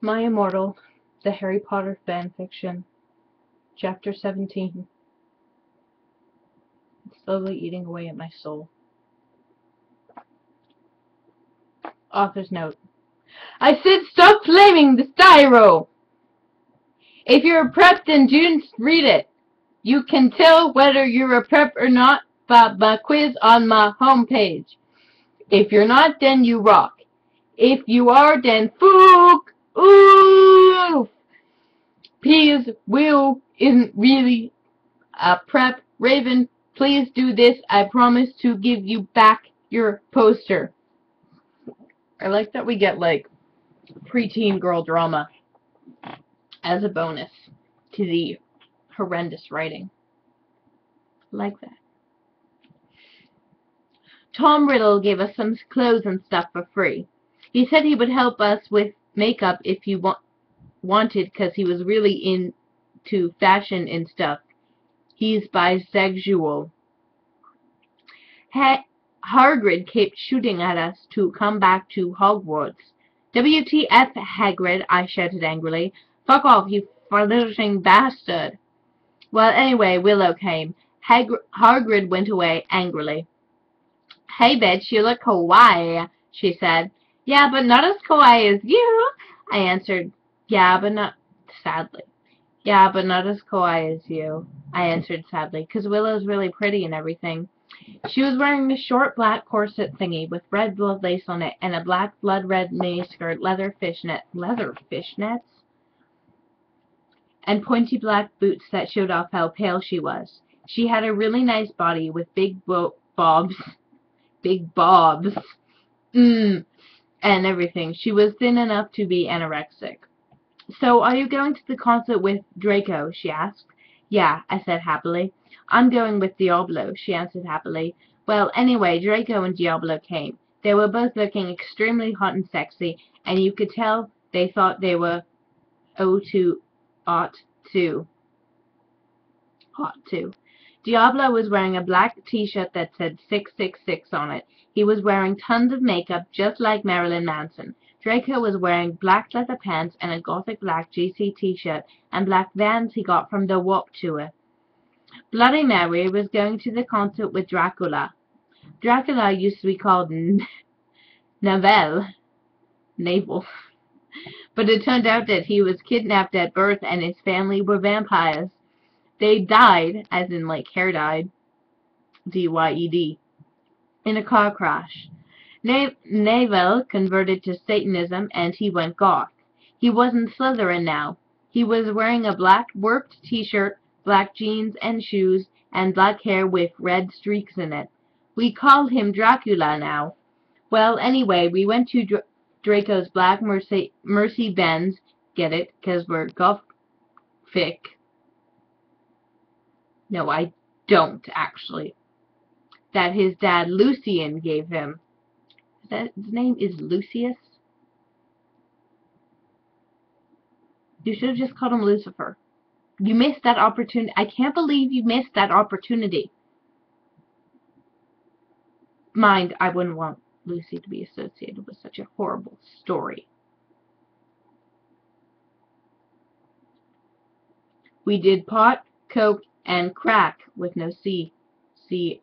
My Immortal, the Harry Potter fanfiction, Chapter 17. It's slowly eating away at my soul. Author's note. I said stop flaming the styro! If you're a prep, then just read it. You can tell whether you're a prep or not by my quiz on my homepage. If you're not, then you rock. If you are, then fook! Ooh! Please, Will isn't really a prep. Raven, please do this. I promise to give you back your poster. I like that we get, like, preteen girl drama as a bonus to the horrendous writing. Like that. Tom Riddle gave us some clothes and stuff for free. He said he would help us with makeup if you wanted, because he was really into fashion and stuff. He's bisexual. Hagrid kept shooting at us to come back to Hogwarts. WTF, Hagrid, I shouted angrily. Fuck off, you flirting bastard. Well, anyway, Willow came. Hagrid went away angrily. Hey, bitch, you look kawaii, she said. Yeah, but not as kawaii as you, I answered. Yeah, but not sadly. Yeah, but not as kawaii as you, I answered sadly, 'cause Willow's really pretty and everything. She was wearing a short black corset thingy with red blood lace on it and a black blood red miniskirt, leather fishnets, and pointy black boots that showed off how pale she was. She had a really nice body with big bobs, and everything. She was thin enough to be anorexic. So, are you going to the concert with Draco? She asked. Yeah, I said happily. I'm going with Diablo, she answered happily. Well, anyway, Draco and Diablo came. They were both looking extremely hot and sexy, and you could tell they thought they were hot too. Diablo was wearing a black t-shirt that said 666 on it. He was wearing tons of makeup, just like Marilyn Manson. Draco was wearing black leather pants and a gothic black GC t-shirt and black Vans he got from the Warped Tour. Bloody Mary was going to the concert with Dracula. Dracula used to be called Naval, but it turned out that he was kidnapped at birth and his family were vampires. They died, as in like hair dyed, D-Y-E-D, in a car crash. Naval converted to Satanism and he went goth. He wasn't Slytherin now. He was wearing a black worked t-shirt, black jeans and shoes, and black hair with red streaks in it. We called him Dracula now. Well, anyway, we went to Draco's black Mercy-Benz, get it, 'cause we're gothic. No, I don't, actually. That his dad, Lucian, gave him. His name is Lucius? You should have just called him Lucifer. You missed that opportunity. I can't believe you missed that opportunity. Mind, I wouldn't want Lucy to be associated with such a horrible story. We did pot, coke, and crack with no C. C-R-A-K.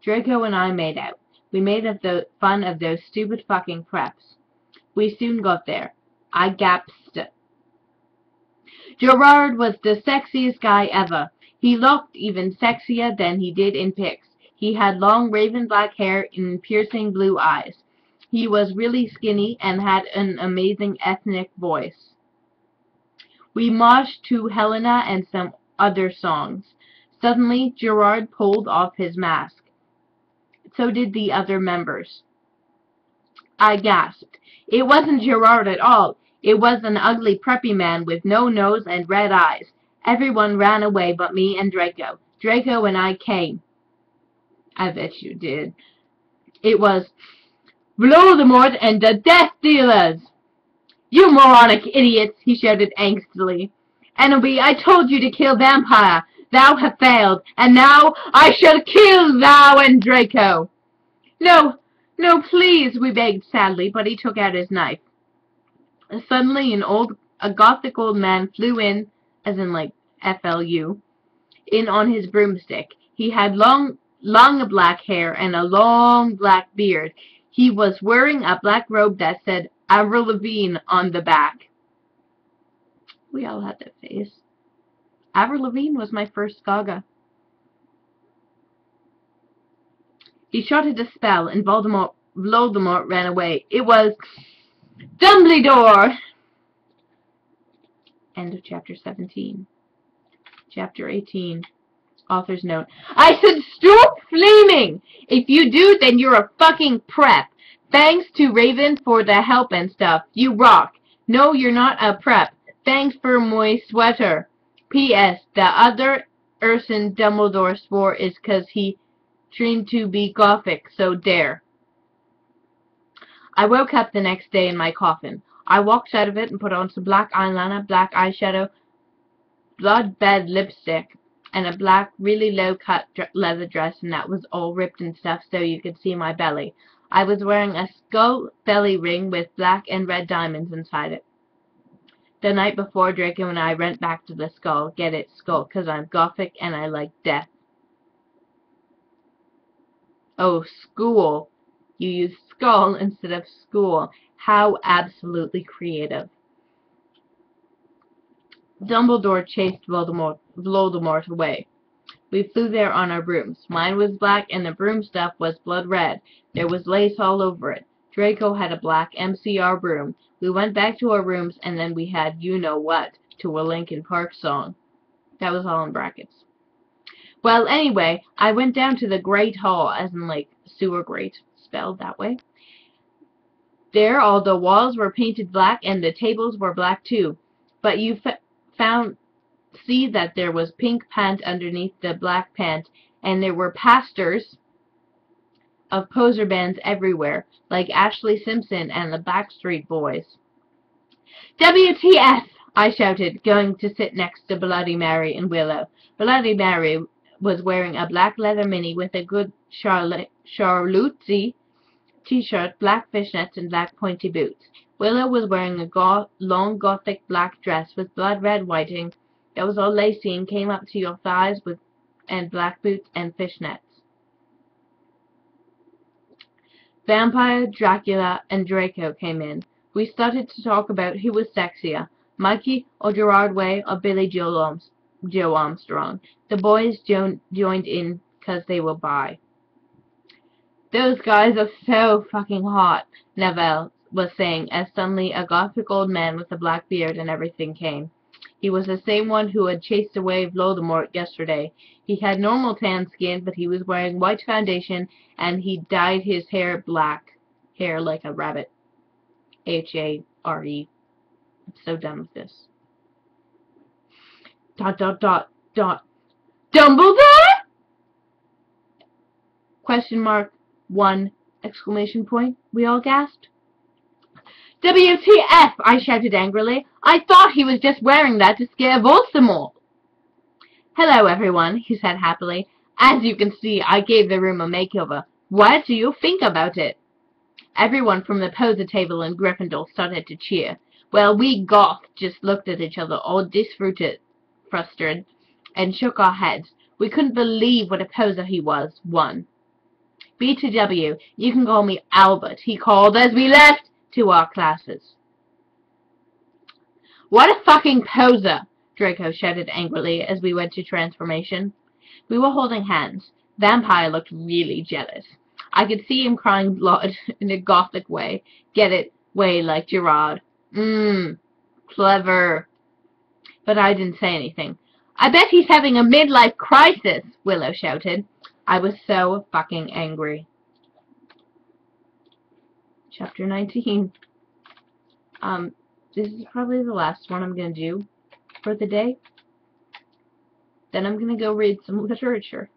Draco and I made out. We made fun of those stupid fucking preps. We soon got there. I gasped. Gerard was the sexiest guy ever. He looked even sexier than he did in pics. He had long raven black hair and piercing blue eyes. He was really skinny and had an amazing ethnic voice. We marched to Helena and some other songs. Suddenly, Gerard pulled off his mask. So did the other members. I gasped. It wasn't Gerard at all. It was an ugly, preppy man with no nose and red eyes. Everyone ran away but me and Draco. Draco and I came. I bet you did. It was Voldemort and the Death Dealers! You moronic idiots, he shouted angstily. Enemy, I told you to kill Vampire. Thou have failed, and now I shall kill thou and Draco. No, No, please, we begged sadly, but he took out his knife. Suddenly, a gothic old man flew in, as in like FLU, in on his broomstick. He had long black hair and a long black beard. He was wearing a black robe that said Avril Lavigne on the back. We all had that face. Avril Lavigne was my first Gaga. He shouted a spell, and Voldemort ran away. It was Dumbledore! End of chapter 17. Chapter 18. Author's note. I said stop flaming! If you do, then you're a fucking prep. Thanks to Raven for the help and stuff. You rock. No, you're not a prep. Thanks for my sweater. P.S. The other Urson Dumbledore swore is 'cause he trained to be gothic, so dare. I woke up the next day in my coffin. I walked out of it and put on some black eyeliner, black eyeshadow, blood-bed lipstick, and a black, really low-cut leather dress, and that was all ripped and stuff so you could see my belly. I was wearing a skull belly ring with black and red diamonds inside it. The night before, Draco and I went back to the skull. Get it, skull, 'cause I'm gothic and I like death. Oh, school. You use skull instead of school. How absolutely creative. Dumbledore chased Voldemort away. We flew there on our brooms. Mine was black and the broom stuff was blood red. There was lace all over it. Draco had a black MCR broom. We went back to our rooms and then we had you-know-what to a Linkin Park song. That was all in brackets. Well, anyway, I went down to the Great Hall, as in like sewer grate, spelled that way. There, all the walls were painted black and the tables were black too. But you see that there was pink paint underneath the black paint, and there were posters of poser bands everywhere, like Ashley Simpson and the Backstreet Boys. WTF! I shouted, going to sit next to Bloody Mary and Willow. Bloody Mary was wearing a black leather mini with a good Charlotte's t-shirt, black fishnets, and black pointy boots. Willow was wearing a long gothic black dress with blood red whiting that was all lacy and came up to your thighs and black boots and fishnets. Vampire, Dracula, and Draco came in. We started to talk about who was sexier, Mikey or Gerard Way or Billy Joe Armstrong. The boys joined in 'cause they were bi. Those guys are so fucking hot, Neville was saying, as suddenly a gothic old man with a black beard and everything came. He was the same one who had chased away Voldemort yesterday. He had normal tan skin, but he was wearing white foundation, and he dyed his hair black. Hair like a rabbit. H-A-R-E. I'm so done with this. ... Dumbledore? Question mark. 1! Exclamation point. We all gasped. WTF! I shouted angrily. I thought he was just wearing that to scare Voldemort. Hello, everyone, he said happily. As you can see, I gave the room a makeover. What do you think about it? Everyone from the poser table in Gryffindor started to cheer. Well, we Goths just looked at each other, all frustrated, and shook our heads. We couldn't believe what a poser he was. 1. B2W, you can call me Albert, he called as we left to our classes. What a fucking poser, Draco shouted angrily as we went to transformation. We were holding hands. Vampire looked really jealous. I could see him crying blood in a gothic way. Get it? Way like Gerard. Clever. But I didn't say anything. I bet he's having a midlife crisis, Willow shouted. I was so fucking angry. Chapter 19. This is probably the last one I'm going to do for the day. Then I'm going to go read some literature.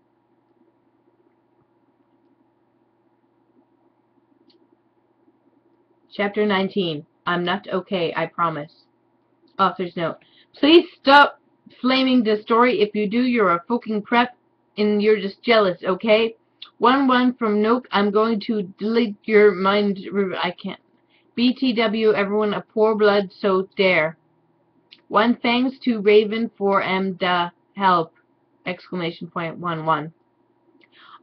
Chapter 19. I'm not okay, I promise. Author's note. Please stop flaming the story. If you do, you're a fucking prep and you're just jealous, okay? 1-1 from Nope. I'm going to delete your mind. I can't. BTW, everyone, a poor blood, so there. 1 thanks to Raven for the help! Exclamation point 1-1.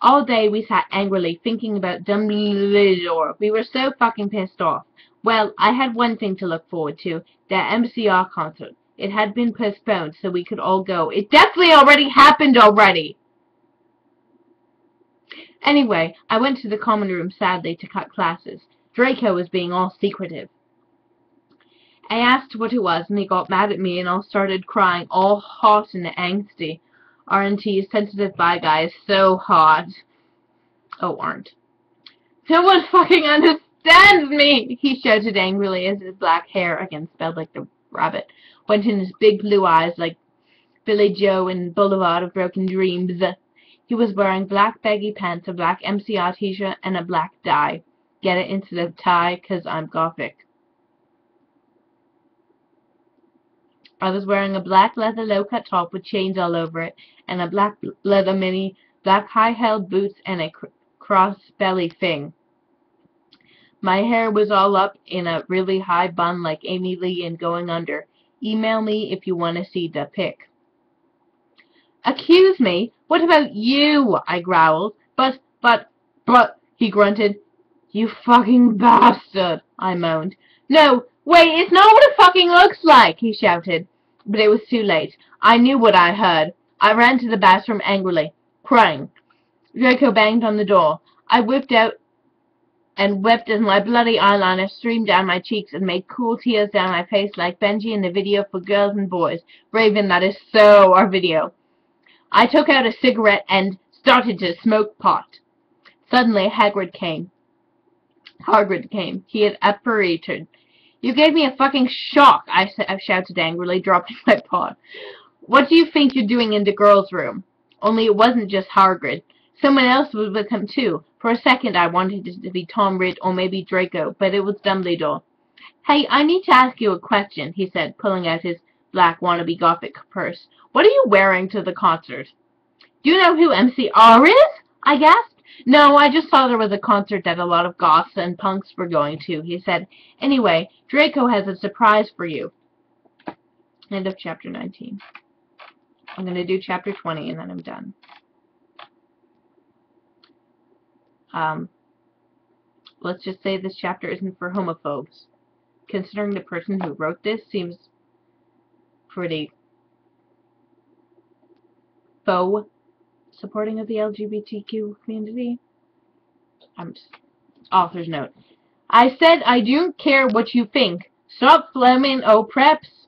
All day we sat angrily thinking about Dumbledore. We were so fucking pissed off. Well, I had one thing to look forward to, the MCR concert. It had been postponed so we could all go. It definitely already happened already! Anyway, I went to the common room sadly to cut classes. Draco was being all secretive. I asked what it was and he got mad at me and all started crying, all hot and angsty. R&T's sensitive bi guy is so hot. Oh, aren't. No one fucking understands me! He shouted angrily as his black hair, again spelled like the rabbit, went in his big blue eyes like Billy Joe in Boulevard of Broken Dreams. He was wearing black baggy pants, a black MCR t-shirt, and a black dye. Get it instead of tie, 'cause I'm gothic. I was wearing a black leather low-cut top with chains all over it, and a black leather mini, black high-heeled boots, and a cross-belly thing. My hair was all up in a really high bun like Amy Lee and going under. Email me if you want to see the pic. Accuse me? What about you? I growled. But, he grunted. You fucking bastard, I moaned. No, wait, it's not what it fucking looks like, he shouted. But it was too late. I knew what I heard. I ran to the bathroom angrily, crying. Draco banged on the door. I whipped out and wept as my bloody eyeliner streamed down my cheeks and made cool tears down my face like Benji in the video for girls and boys. Raven, that is so our video. I took out a cigarette and started to smoke pot. Suddenly, Hagrid came. He had apparated. You gave me a fucking shock, I shouted angrily, dropping my pot. What do you think you're doing in the girls' room? Only it wasn't just Hagrid. Someone else was with him, too. For a second, I wanted it to be Tom Ridd or maybe Draco, but it was Dumbledore. Hey, I need to ask you a question, he said, pulling out his black wannabe gothic purse. What are you wearing to the concert? Do you know who MCR is? I gasped. No, I just saw there was a concert that a lot of goths and punks were going to, he said. Anyway, Draco has a surprise for you. End of chapter 19. I'm going to do chapter 20 and then I'm done. Let's just say this chapter isn't for homophobes. Considering the person who wrote this seems pretty faux supporting of the LGBTQ community. Author's note. I said I don't care what you think. Stop flaming, oh preps.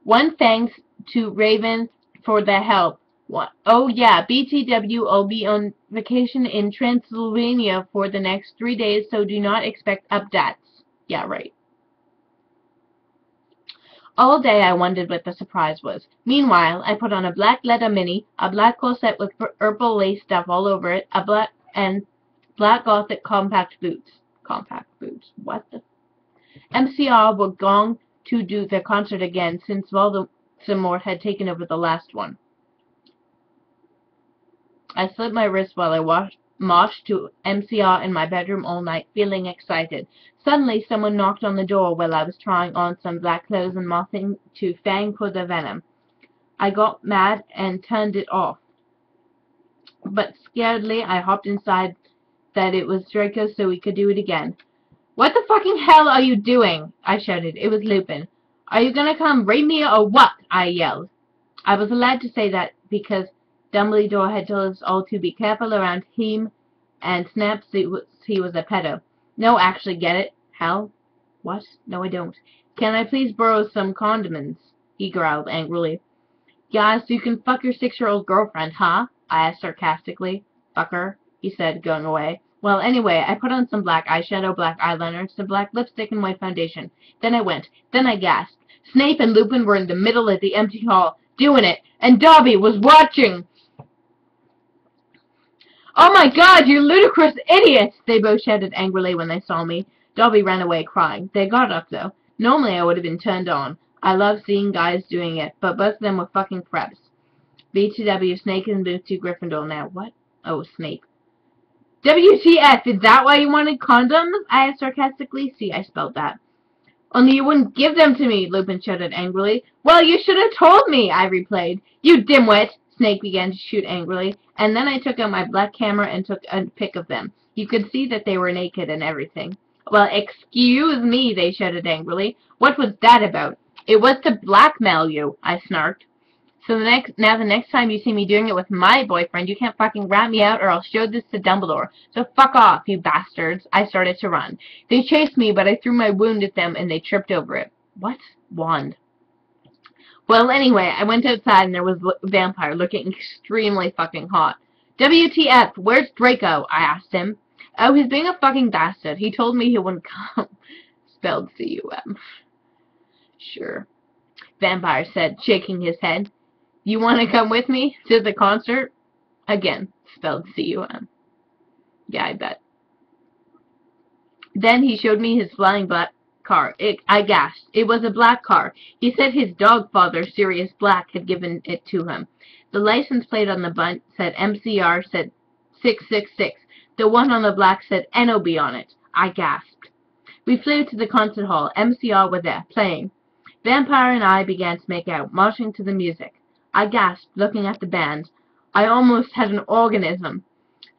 1 thanks to Raven for the help. Oh yeah, BTW will be on vacation in Transylvania for the next 3 days, so do not expect updates. Yeah, right. All day I wondered what the surprise was. Meanwhile, I put on a black leather mini, a black corset with purple lace stuff all over it, a black gothic compact boots. Compact boots. What the? MCR were going to do their concert again since Voldemort had taken over the last one. I slit my wrist while I moshed to MCR in my bedroom all night, feeling excited. Suddenly, someone knocked on the door while I was trying on some black clothes and mothing to Fang for the venom. I got mad and turned it off. But scaredly, I hopped inside that it was Draco so we could do it again. What the fucking hell are you doing? I shouted. It was Lupin. Are you gonna come rape me or what? I yelled. I was allowed to say that because Dumbledore had told us all to be careful around him and Snaps he was a pedo. No, actually, get it? Hell? What? No, I don't. Can I please borrow some condiments? He growled angrily. Yeah, so you can fuck your 6-year-old girlfriend, huh? I asked sarcastically. Fuck her, he said, going away. Well, anyway, I put on some black eyeshadow, black eyeliner, some black lipstick, and white foundation. Then I went. Then I gasped. Snape and Lupin were in the middle of the empty hall, doing it, and Dobby was watching! Oh my god, you ludicrous idiots! They both shouted angrily when they saw me. Dobby ran away crying. They got up, though. Normally I would have been turned on. I love seeing guys doing it, but both of them were fucking preps. BTW, Snake and Boots to Gryffindor now. What? Oh, Snape. WTF, is that why you wanted condoms? I asked sarcastically. See, I spelled that. Only you wouldn't give them to me, Lupin shouted angrily. Well, you should have told me, I replayed. You dimwit! Snake began to shoot angrily, and then I took out my black camera and took a pic of them. You could see that they were naked and everything. Well, excuse me, they shouted angrily. What was that about? It was to blackmail you, I snarked. So the next time you see me doing it with my boyfriend, you can't fucking rat me out or I'll show this to Dumbledore. So fuck off, you bastards. I started to run. They chased me, but I threw my wound at them and they tripped over it. What? Wand. Well, anyway, I went outside and there was a vampire looking extremely fucking hot. WTF, where's Draco? I asked him. Oh, he's being a fucking bastard. He told me he wouldn't come. Spelled C-U-M. Sure. Vampire said, shaking his head. You want to come with me to the concert? Again, spelled C-U-M. Yeah, I bet. Then he showed me his flying black car. I gasped. It was a black car. He said his dog father, Sirius Black, had given it to him. The license plate on the bunt said MCR, said 666. The one on the black said NOB on it. I gasped. We flew to the concert hall. MCR was there, playing. Vampire and I began to make out, marching to the music. I gasped, looking at the band. I almost had an organism.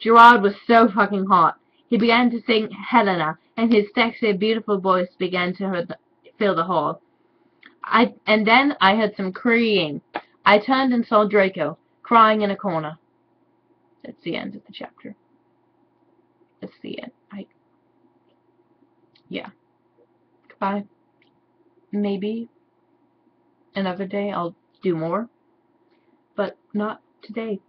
Gerard was so fucking hot. He began to sing Helena, and his sexy, beautiful voice began to fill the hall. And then I heard some crying. I turned and saw Draco, crying in a corner. That's the end of the chapter. That's the end. Yeah. Goodbye. Maybe another day I'll do more. But not today.